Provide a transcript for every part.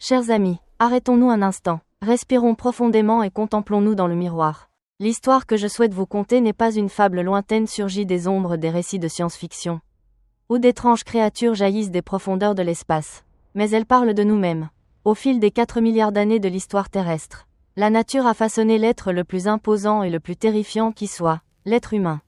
Chers amis, arrêtons-nous un instant, respirons profondément et contemplons-nous dans le miroir. L'histoire que je souhaite vous conter n'est pas une fable lointaine surgie des ombres des récits de science-fiction, où d'étranges créatures jaillissent des profondeurs de l'espace. Mais elle parle de nous-mêmes. Au fil des 4 milliards d'années de l'histoire terrestre, la nature a façonné l'être le plus imposant et le plus terrifiant qui soit, l'être humain.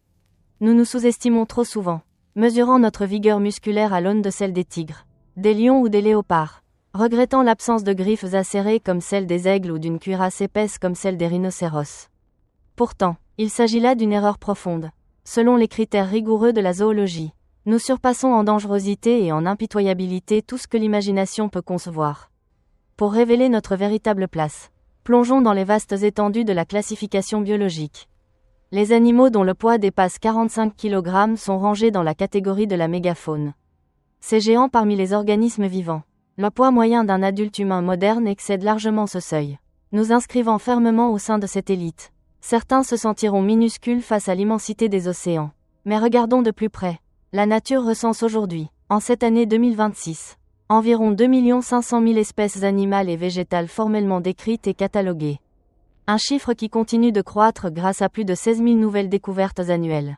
Nous nous sous-estimons trop souvent, mesurant notre vigueur musculaire à l'aune de celle des tigres, des lions ou des léopards, regrettant l'absence de griffes acérées comme celles des aigles ou d'une cuirasse épaisse comme celle des rhinocéros. Pourtant, il s'agit là d'une erreur profonde. Selon les critères rigoureux de la zoologie, nous surpassons en dangerosité et en impitoyabilité tout ce que l'imagination peut concevoir. Pour révéler notre véritable place, plongeons dans les vastes étendues de la classification biologique. Les animaux dont le poids dépasse 45 kg sont rangés dans la catégorie de la mégafaune. Ces géants parmi les organismes vivants. Le poids moyen d'un adulte humain moderne excède largement ce seuil, nous inscrivant fermement au sein de cette élite. Certains se sentiront minuscules face à l'immensité des océans. Mais regardons de plus près. La nature recense aujourd'hui, en cette année 2026, environ 2 500 000 espèces animales et végétales formellement décrites et cataloguées. Un chiffre qui continue de croître grâce à plus de 16 000 nouvelles découvertes annuelles.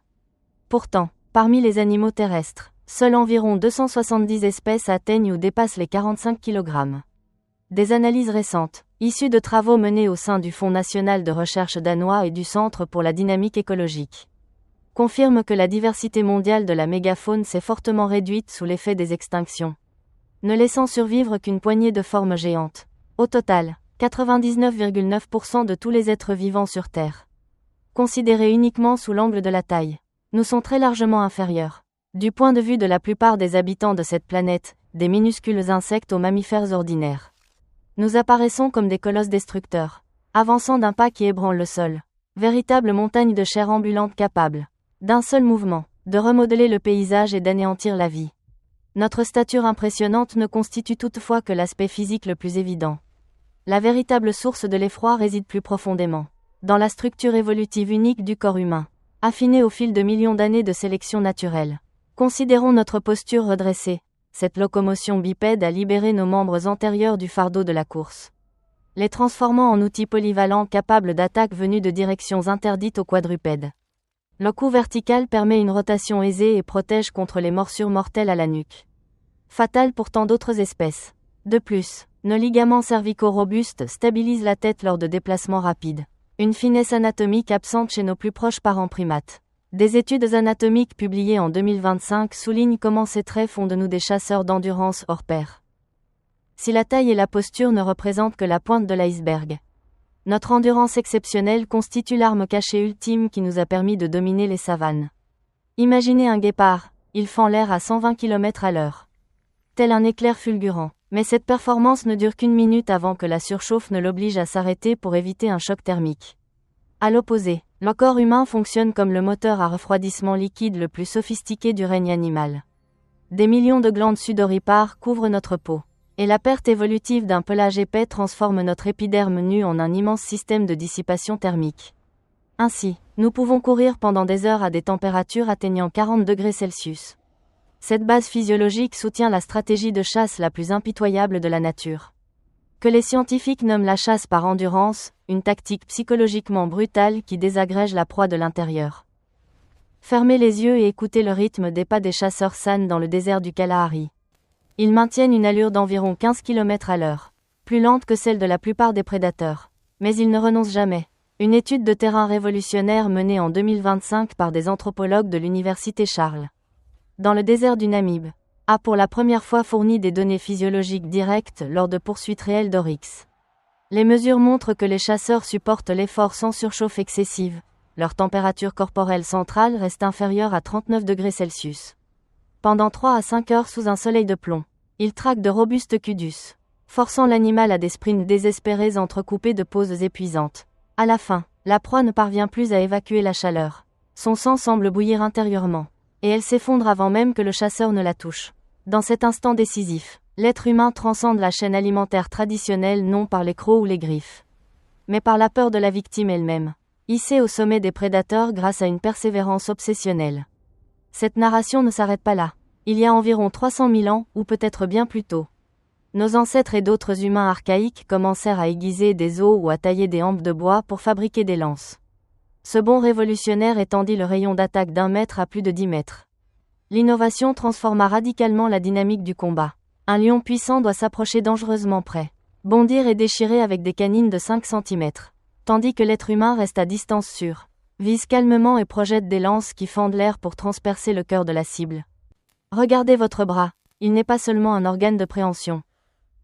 Pourtant, parmi les animaux terrestres, seuls environ 270 espèces atteignent ou dépassent les 45 kg. Des analyses récentes, issues de travaux menés au sein du Fonds national de recherche danois et du Centre pour la dynamique écologique, confirment que la diversité mondiale de la mégafaune s'est fortement réduite sous l'effet des extinctions, ne laissant survivre qu'une poignée de formes géantes. Au total, 99,9% de tous les êtres vivants sur Terre, considérés uniquement sous l'angle de la taille, nous sont très largement inférieurs. Du point de vue de la plupart des habitants de cette planète, des minuscules insectes aux mammifères ordinaires, nous apparaissons comme des colosses destructeurs, avançant d'un pas qui ébranle le sol. Véritables montagnes de chair ambulante capables, d'un seul mouvement, de remodeler le paysage et d'anéantir la vie. Notre stature impressionnante ne constitue toutefois que l'aspect physique le plus évident. La véritable source de l'effroi réside plus profondément, dans la structure évolutive unique du corps humain, affinée au fil de millions d'années de sélection naturelle. Considérons notre posture redressée. Cette locomotion bipède a libéré nos membres antérieurs du fardeau de la course, les transformant en outils polyvalents capables d'attaques venues de directions interdites aux quadrupèdes. Le cou vertical permet une rotation aisée et protège contre les morsures mortelles à la nuque, fatales pour tant d'autres espèces. De plus, nos ligaments cervicaux robustes stabilisent la tête lors de déplacements rapides, une finesse anatomique absente chez nos plus proches parents primates. Des études anatomiques publiées en 2025 soulignent comment ces traits font de nous des chasseurs d'endurance hors pair. Si la taille et la posture ne représentent que la pointe de l'iceberg, notre endurance exceptionnelle constitue l'arme cachée ultime qui nous a permis de dominer les savanes. Imaginez un guépard, il fend l'air à 120 km/h. Tel un éclair fulgurant. Mais cette performance ne dure qu'une minute avant que la surchauffe ne l'oblige à s'arrêter pour éviter un choc thermique. À l'opposé, le corps humain fonctionne comme le moteur à refroidissement liquide le plus sophistiqué du règne animal. Des millions de glandes sudoripares couvrent notre peau, et la perte évolutive d'un pelage épais transforme notre épiderme nu en un immense système de dissipation thermique. Ainsi, nous pouvons courir pendant des heures à des températures atteignant 40 degrés Celsius. Cette base physiologique soutient la stratégie de chasse la plus impitoyable de la nature, que les scientifiques nomment la chasse par endurance, une tactique psychologiquement brutale qui désagrège la proie de l'intérieur. Fermez les yeux et écoutez le rythme des pas des chasseurs San dans le désert du Kalahari. Ils maintiennent une allure d'environ 15 km/h, plus lente que celle de la plupart des prédateurs. Mais ils ne renoncent jamais. Une étude de terrain révolutionnaire menée en 2025 par des anthropologues de l'université Charles, dans le désert du Namib, a pour la première fois fourni des données physiologiques directes lors de poursuites réelles d'oryx. Les mesures montrent que les chasseurs supportent l'effort sans surchauffe excessive. Leur température corporelle centrale reste inférieure à 39 degrés Celsius. Pendant 3 à 5 heures sous un soleil de plomb, ils traquent de robustes cudus, forçant l'animal à des sprints désespérés entrecoupés de pauses épuisantes. À la fin, la proie ne parvient plus à évacuer la chaleur. Son sang semble bouillir intérieurement, et elle s'effondre avant même que le chasseur ne la touche. Dans cet instant décisif, l'être humain transcende la chaîne alimentaire traditionnelle non par les crocs ou les griffes, mais par la peur de la victime elle-même, hissée au sommet des prédateurs grâce à une persévérance obsessionnelle. Cette narration ne s'arrête pas là. Il y a environ 300 000 ans, ou peut-être bien plus tôt, Nos ancêtres et d'autres humains archaïques commencèrent à aiguiser des os ou à tailler des hampes de bois pour fabriquer des lances. Ce bond révolutionnaire étendit le rayon d'attaque d'1 mètre à plus de 10 mètres. L'innovation transforma radicalement la dynamique du combat. Un lion puissant doit s'approcher dangereusement près, bondir et déchirer avec des canines de 5 cm. Tandis que l'être humain reste à distance sûre, vise calmement et projette des lances qui fendent l'air pour transpercer le cœur de la cible. Regardez votre bras, il n'est pas seulement un organe de préhension,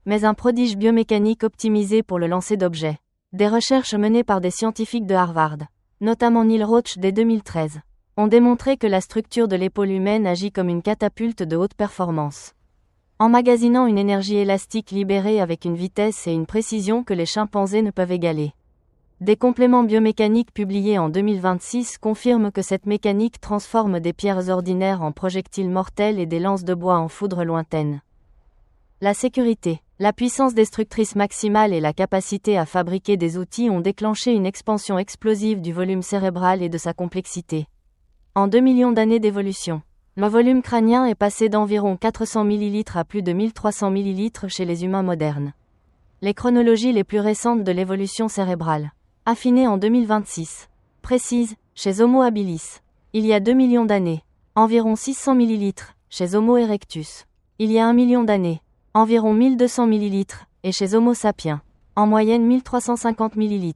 mais un prodige biomécanique optimisé pour le lancer d'objets. Des recherches menées par des scientifiques de Harvard, notamment Neil Roach dès 2013, ont démontré que la structure de l'épaule humaine agit comme une catapulte de haute performance, emmagasinant une énergie élastique libérée avec une vitesse et une précision que les chimpanzés ne peuvent égaler. Des compléments biomécaniques publiés en 2026 confirment que cette mécanique transforme des pierres ordinaires en projectiles mortels et des lances de bois en foudre lointaine. La sécurité, la puissance destructrice maximale et la capacité à fabriquer des outils ont déclenché une expansion explosive du volume cérébral et de sa complexité. En 2 millions d'années d'évolution, le volume crânien est passé d'environ 400 ml à plus de 1300 ml chez les humains modernes. Les chronologies les plus récentes de l'évolution cérébrale, affinées en 2026, précisent, chez Homo habilis, il y a 2 millions d'années, environ 600 ml, chez Homo erectus, il y a 1 million d'années, environ 1200 ml, et chez Homo sapiens, en moyenne 1350 ml.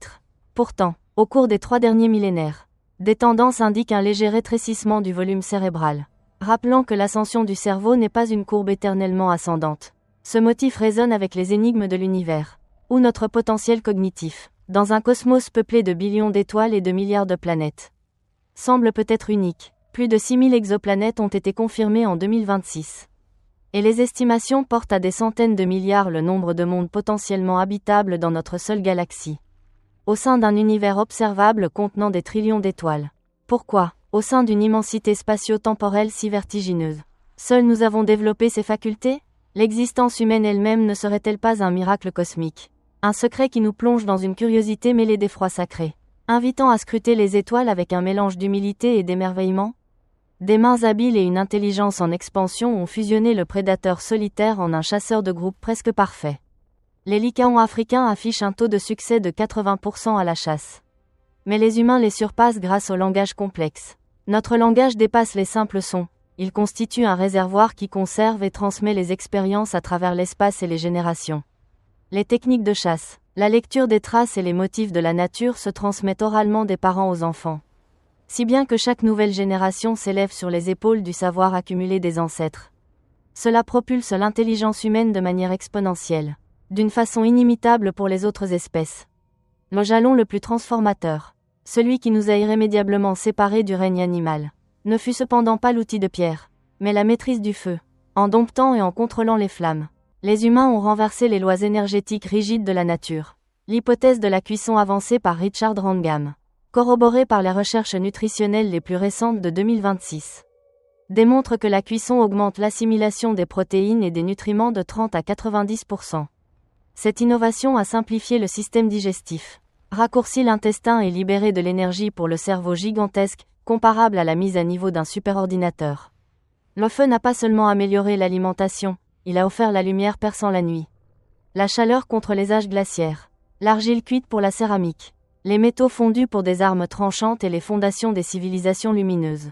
Pourtant, au cours des 3 derniers millénaires, des tendances indiquent un léger rétrécissement du volume cérébral, rappelant que l'ascension du cerveau n'est pas une courbe éternellement ascendante. Ce motif résonne avec les énigmes de l'univers, ou notre potentiel cognitif, dans un cosmos peuplé de billions d'étoiles et de milliards de planètes, semble peut-être unique. Plus de 6000 exoplanètes ont été confirmées en 2026. Et les estimations portent à des centaines de milliards le nombre de mondes potentiellement habitables dans notre seule galaxie, au sein d'un univers observable contenant des trillions d'étoiles. Pourquoi, au sein d'une immensité spatio-temporelle si vertigineuse, seuls nous avons développé ces facultés? L'existence humaine elle-même ne serait-elle pas un miracle cosmique? Un secret qui nous plonge dans une curiosité mêlée d'effroi sacré, invitant à scruter les étoiles avec un mélange d'humilité et d'émerveillement? Des mains habiles et une intelligence en expansion ont fusionné le prédateur solitaire en un chasseur de groupe presque parfait. Les lycaons africains affichent un taux de succès de 80% à la chasse. Mais les humains les surpassent grâce au langage complexe. Notre langage dépasse les simples sons. Il constitue un réservoir qui conserve et transmet les expériences à travers l'espace et les générations. Les techniques de chasse, la lecture des traces et les motifs de la nature se transmettent oralement des parents aux enfants, si bien que chaque nouvelle génération s'élève sur les épaules du savoir accumulé des ancêtres. Cela propulse l'intelligence humaine de manière exponentielle, d'une façon inimitable pour les autres espèces. Le jalon le plus transformateur, celui qui nous a irrémédiablement séparés du règne animal, ne fut cependant pas l'outil de pierre, mais la maîtrise du feu. En domptant et en contrôlant les flammes, les humains ont renversé les lois énergétiques rigides de la nature. L'hypothèse de la cuisson avancée par Richard Wrangham, corroborée par les recherches nutritionnelles les plus récentes de 2026, démontre que la cuisson augmente l'assimilation des protéines et des nutriments de 30 à 90%. Cette innovation a simplifié le système digestif, raccourci l'intestin et libéré de l'énergie pour le cerveau gigantesque, comparable à la mise à niveau d'un superordinateur. Le feu n'a pas seulement amélioré l'alimentation, il a offert la lumière perçant la nuit, la chaleur contre les âges glaciaires, l'argile cuite pour la céramique, les métaux fondus pour des armes tranchantes et les fondations des civilisations lumineuses.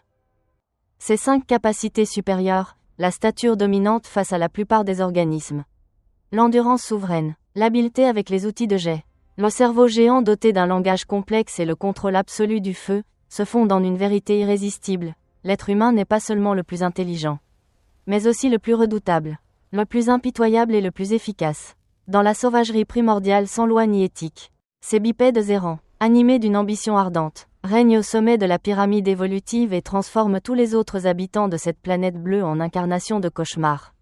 Ces 5 capacités supérieures, la stature dominante face à la plupart des organismes, l'endurance souveraine, l'habileté avec les outils de jet, le cerveau géant doté d'un langage complexe et le contrôle absolu du feu, se fondent en une vérité irrésistible. L'être humain n'est pas seulement le plus intelligent, mais aussi le plus redoutable, le plus impitoyable et le plus efficace. Dans la sauvagerie primordiale sans loi ni éthique, ces bipèdes errants, animés d'une ambition ardente, règnent au sommet de la pyramide évolutive et transforment tous les autres habitants de cette planète bleue en incarnations de cauchemars.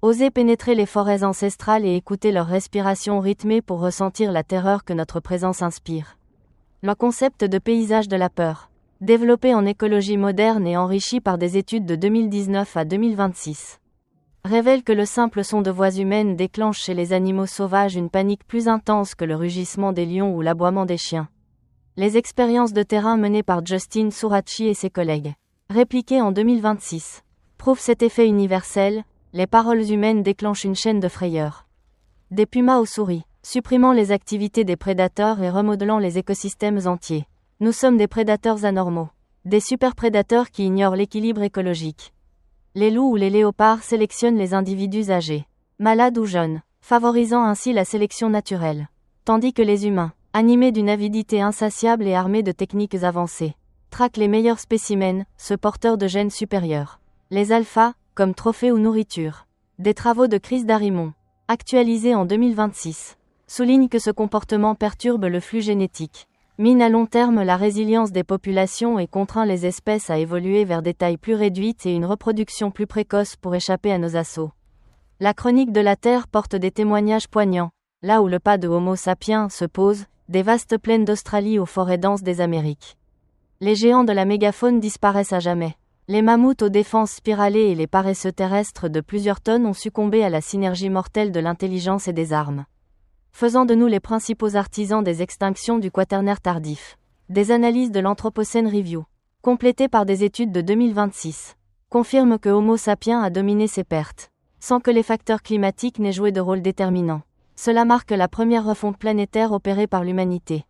Osez pénétrer les forêts ancestrales et écouter leur respiration rythmée pour ressentir la terreur que notre présence inspire. Le concept de paysage de la peur, développé en écologie moderne et enrichi par des études de 2019 à 2026, révèle que le simple son de voix humaines déclenche chez les animaux sauvages une panique plus intense que le rugissement des lions ou l'aboiement des chiens. Les expériences de terrain menées par Justin Suraci et ses collègues, répliquées en 2026, prouvent cet effet universel. Les paroles humaines déclenchent une chaîne de frayeur, Des pumas aux souris, supprimant les activités des prédateurs et remodelant les écosystèmes entiers. Nous sommes des prédateurs anormaux. Des superprédateurs qui ignorent l'équilibre écologique. Les loups ou les léopards sélectionnent les individus âgés, malades ou jeunes, favorisant ainsi la sélection naturelle. Tandis que les humains, animés d'une avidité insatiable et armés de techniques avancées, traquent les meilleurs spécimens, ceux porteurs de gènes supérieurs. Les alphas, comme trophées ou nourriture. Des travaux de Chris Darimon, actualisés en 2026, soulignent que ce comportement perturbe le flux génétique, mine à long terme la résilience des populations et contraint les espèces à évoluer vers des tailles plus réduites et une reproduction plus précoce pour échapper à nos assauts. La chronique de la Terre porte des témoignages poignants, là où le pas de Homo sapiens se pose, des vastes plaines d'Australie aux forêts denses des Amériques. Les géants de la mégafaune disparaissent à jamais. Les mammouths aux défenses spiralées et les paresseux terrestres de plusieurs tonnes ont succombé à la synergie mortelle de l'intelligence et des armes, faisant de nous les principaux artisans des extinctions du Quaternaire tardif. Des analyses de l'Anthropocène Review, complétées par des études de 2026, confirment que Homo sapiens a dominé ses pertes, sans que les facteurs climatiques n'aient joué de rôle déterminant. Cela marque la première refonte planétaire opérée par l'humanité.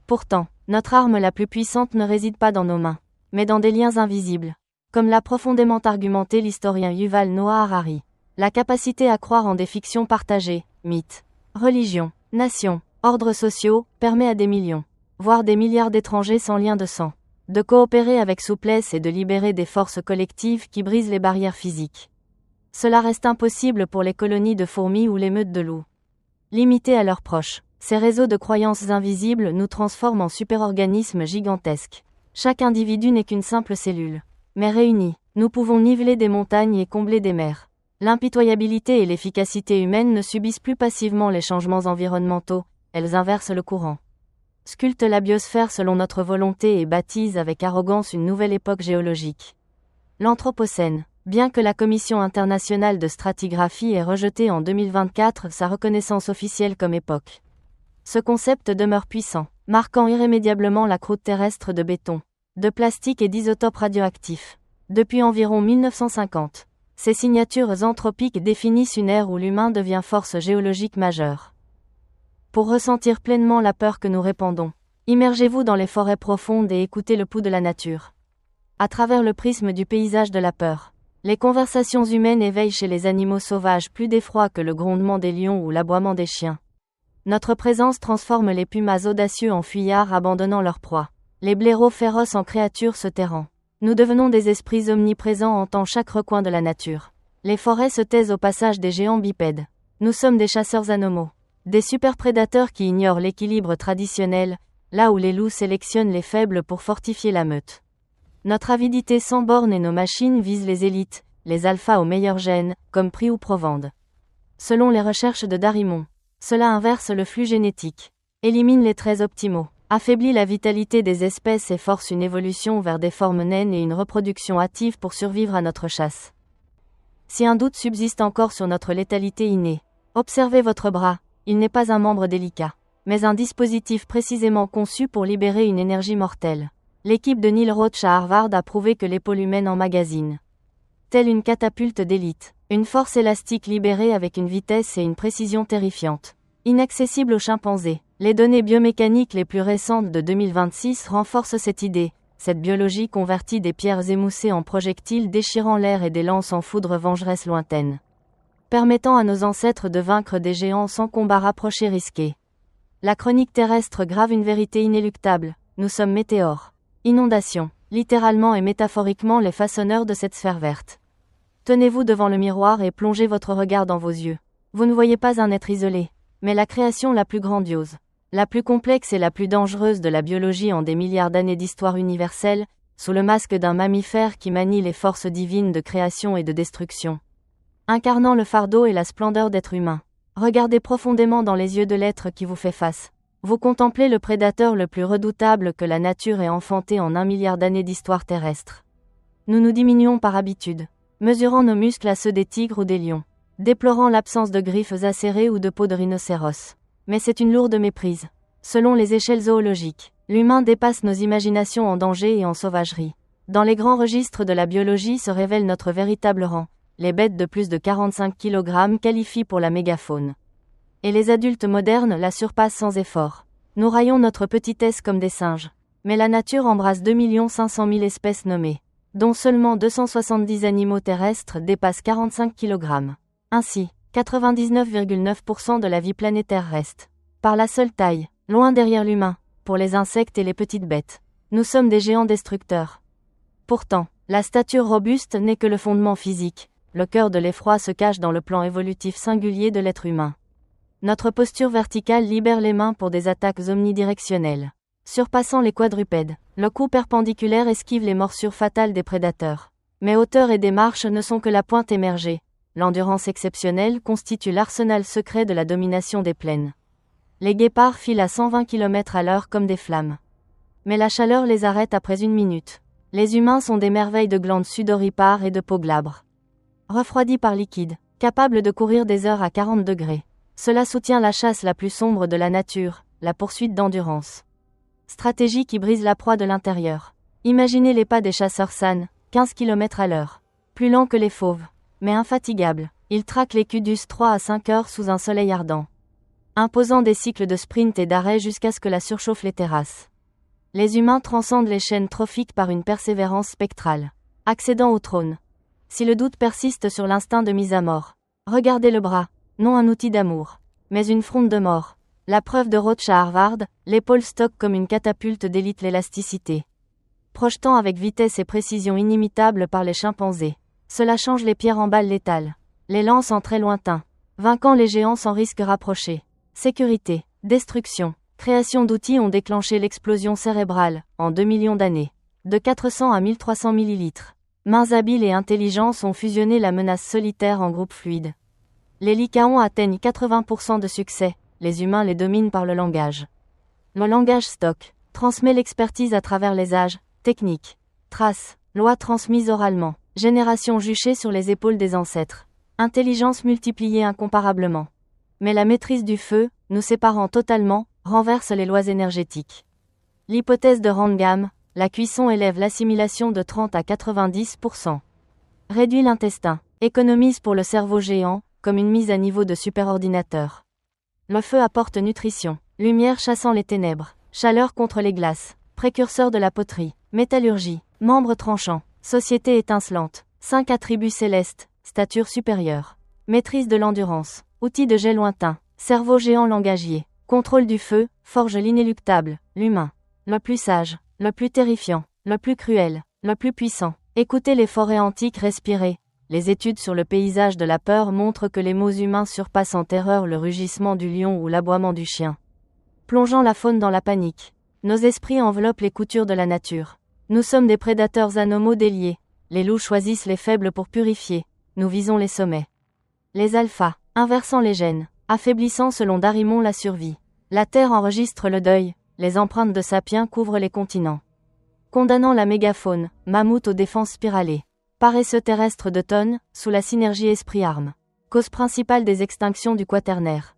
Pourtant, notre arme la plus puissante ne réside pas dans nos mains, mais dans des liens invisibles. Comme l'a profondément argumenté l'historien Yuval Noah Harari, la capacité à croire en des fictions partagées, mythes, religions, nations, ordres sociaux, permet à des millions, voire des milliards d'étrangers sans lien de sang, de coopérer avec souplesse et de libérer des forces collectives qui brisent les barrières physiques. Cela reste impossible pour les colonies de fourmis ou les meutes de loups. Limités à leurs proches, ces réseaux de croyances invisibles nous transforment en superorganismes gigantesques. Chaque individu n'est qu'une simple cellule. Mais réunis, nous pouvons niveler des montagnes et combler des mers. L'impitoyabilité et l'efficacité humaine ne subissent plus passivement les changements environnementaux, elles inversent le courant. Sculptent la biosphère selon notre volonté et baptisent avec arrogance une nouvelle époque géologique. L'Anthropocène. Bien que la Commission internationale de stratigraphie ait rejeté en 2024 sa reconnaissance officielle comme époque, ce concept demeure puissant, marquant irrémédiablement la croûte terrestre de béton, de plastique et d'isotopes radioactifs. Depuis environ 1950, ces signatures anthropiques définissent une ère où l'humain devient force géologique majeure. Pour ressentir pleinement la peur que nous répandons, immergez-vous dans les forêts profondes et écoutez le pouls de la nature. À travers le prisme du paysage de la peur, les conversations humaines éveillent chez les animaux sauvages plus d'effroi que le grondement des lions ou l'aboiement des chiens. Notre présence transforme les pumas audacieux en fuyards abandonnant leur proie. Les blaireaux féroces en créatures se tairant. Nous devenons des esprits omniprésents hantant chaque recoin de la nature. Les forêts se taisent au passage des géants bipèdes. Nous sommes des chasseurs anomaux. Des superprédateurs qui ignorent l'équilibre traditionnel, là où les loups sélectionnent les faibles pour fortifier la meute. Notre avidité sans borne et nos machines visent les élites, les alphas aux meilleurs gènes, comme Prix ou Provende. Selon les recherches de Darimon, cela inverse le flux génétique, élimine les traits optimaux, affaiblit la vitalité des espèces et force une évolution vers des formes naines et une reproduction hâtive pour survivre à notre chasse. Si un doute subsiste encore sur notre létalité innée, observez votre bras, il n'est pas un membre délicat, mais un dispositif précisément conçu pour libérer une énergie mortelle. L'équipe de Neil Roach à Harvard a prouvé que l'épaule humaine emmagasine, telle une catapulte d'élite, une force élastique libérée avec une vitesse et une précision terrifiantes. Inaccessible aux chimpanzés, les données biomécaniques les plus récentes de 2026 renforcent cette idée. Cette biologie convertit des pierres émoussées en projectiles déchirant l'air et des lances en foudre vengeresse lointaine, permettant à nos ancêtres de vaincre des géants sans combat rapproché risqué. La chronique terrestre grave une vérité inéluctable, nous sommes météores. Inondations, littéralement et métaphoriquement les façonneurs de cette sphère verte. Tenez-vous devant le miroir et plongez votre regard dans vos yeux. Vous ne voyez pas un être isolé, mais la création la plus grandiose, la plus complexe et la plus dangereuse de la biologie en des milliards d'années d'histoire universelle, sous le masque d'un mammifère qui manie les forces divines de création et de destruction. Incarnant le fardeau et la splendeur d'être humain, regardez profondément dans les yeux de l'être qui vous fait face. Vous contemplez le prédateur le plus redoutable que la nature ait enfanté en 1 milliard d'années d'histoire terrestre. Nous nous diminuons par habitude, mesurant nos muscles à ceux des tigres ou des lions, déplorant l'absence de griffes acérées ou de peau de rhinocéros. Mais c'est une lourde méprise. Selon les échelles zoologiques, l'humain dépasse nos imaginations en danger et en sauvagerie. Dans les grands registres de la biologie se révèle notre véritable rang. Les bêtes de plus de 45 kg qualifient pour la mégafaune. Et les adultes modernes la surpassent sans effort. Nous raillons notre petitesse comme des singes. Mais la nature embrasse 2 500 000 espèces nommées, dont seulement 270 animaux terrestres dépassent 45 kg. Ainsi, 99,9% de la vie planétaire reste, par la seule taille, loin derrière l'humain, pour les insectes et les petites bêtes. Nous sommes des géants destructeurs. Pourtant, la stature robuste n'est que le fondement physique, le cœur de l'effroi se cache dans le plan évolutif singulier de l'être humain. Notre posture verticale libère les mains pour des attaques omnidirectionnelles. Surpassant les quadrupèdes, le cou perpendiculaire esquive les morsures fatales des prédateurs. Mais hauteur et démarche ne sont que la pointe émergée. L'endurance exceptionnelle constitue l'arsenal secret de la domination des plaines. Les guépards filent à 120 km/h comme des flammes. Mais la chaleur les arrête après 1 minute. Les humains sont des merveilles de glandes sudoripares et de peau glabre. Refroidis par liquide, capables de courir des heures à 40 degrés. Cela soutient la chasse la plus sombre de la nature, la poursuite d'endurance. Stratégie qui brise la proie de l'intérieur. Imaginez les pas des chasseurs San, 15 km/h. Plus lents que les fauves, mais infatigables, ils traquent les Kudus 3 à 5 heures sous un soleil ardent. Imposant des cycles de sprint et d'arrêt jusqu'à ce que la surchauffe les terrasse. Les humains transcendent les chaînes trophiques par une persévérance spectrale. Accédant au trône. Si le doute persiste sur l'instinct de mise à mort, regardez le bras, non un outil d'amour, mais une fronde de mort. La preuve de Roach à Harvard, l'épaule stocke comme une catapulte d'élite l'élasticité. Projetant avec vitesse et précision inimitables par les chimpanzés. Cela change les pierres en balles létales. Les lance en très lointain. Vainquant les géants sans risque rapproché. Sécurité, destruction, création d'outils ont déclenché l'explosion cérébrale, en 2 millions d'années. De 400 à 1300 millilitres. Mains habiles et intelligence ont fusionné la menace solitaire en groupe fluide. Les lycaons atteignent 80% de succès. Les humains les dominent par le langage. Le langage stock transmet l'expertise à travers les âges, techniques, traces, lois transmises oralement, générations juchées sur les épaules des ancêtres, intelligence multipliée incomparablement. Mais la maîtrise du feu, nous séparant totalement, renverse les lois énergétiques. L'hypothèse de Randgam, la cuisson élève l'assimilation de 30 à 90%. Réduit l'intestin, économise pour le cerveau géant, comme une mise à niveau de superordinateur. Le feu apporte nutrition, lumière chassant les ténèbres, chaleur contre les glaces, précurseur de la poterie, métallurgie, membres tranchants, société étincelante, 5 attributs célestes, stature supérieure, maîtrise de l'endurance, outils de jet lointain, cerveau géant langagier, contrôle du feu, forge l'inéluctable, l'humain, le plus sage, le plus terrifiant, le plus cruel, le plus puissant. Écoutez les forêts antiques respirer. Les études sur le paysage de la peur montrent que les mots humains surpassent en terreur le rugissement du lion ou l'aboiement du chien. Plongeant la faune dans la panique. Nos esprits enveloppent les coutures de la nature. Nous sommes des prédateurs anomaux déliés. Les loups choisissent les faibles pour purifier. Nous visons les sommets. Les alphas, inversant les gènes, affaiblissant selon Darimon la survie. La Terre enregistre le deuil. Les empreintes de sapiens couvrent les continents. Condamnant la mégafaune, mammouth aux défenses spiralées. Paresseux terrestre de tonnes, sous la synergie esprit-arme. Cause principale des extinctions du quaternaire.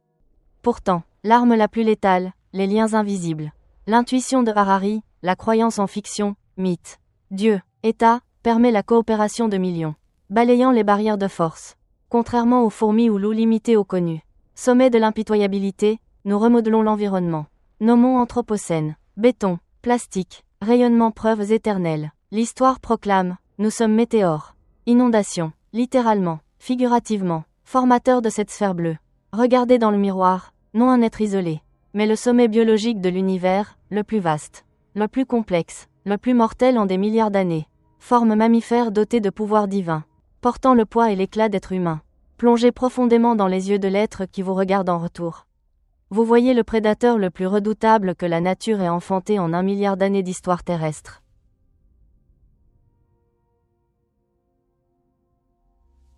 Pourtant, l'arme la plus létale, les liens invisibles. L'intuition de Harari, la croyance en fiction, mythe. Dieu, État, permet la coopération de millions. Balayant les barrières de force. Contrairement aux fourmis ou loups limités au connu. Sommet de l'impitoyabilité, nous remodelons l'environnement. Nommons Anthropocène. Béton, plastique, rayonnement preuves éternelles. L'histoire proclame. Nous sommes météores. Inondations, littéralement, figurativement, formateurs de cette sphère bleue. Regardez dans le miroir, non un être isolé, mais le sommet biologique de l'univers, le plus vaste, le plus complexe, le plus mortel en des milliards d'années. Forme mammifère dotée de pouvoirs divins, portant le poids et l'éclat d'être humain. Plongez profondément dans les yeux de l'être qui vous regarde en retour. Vous voyez le prédateur le plus redoutable que la nature ait enfanté en 1 milliard d'années d'histoire terrestre.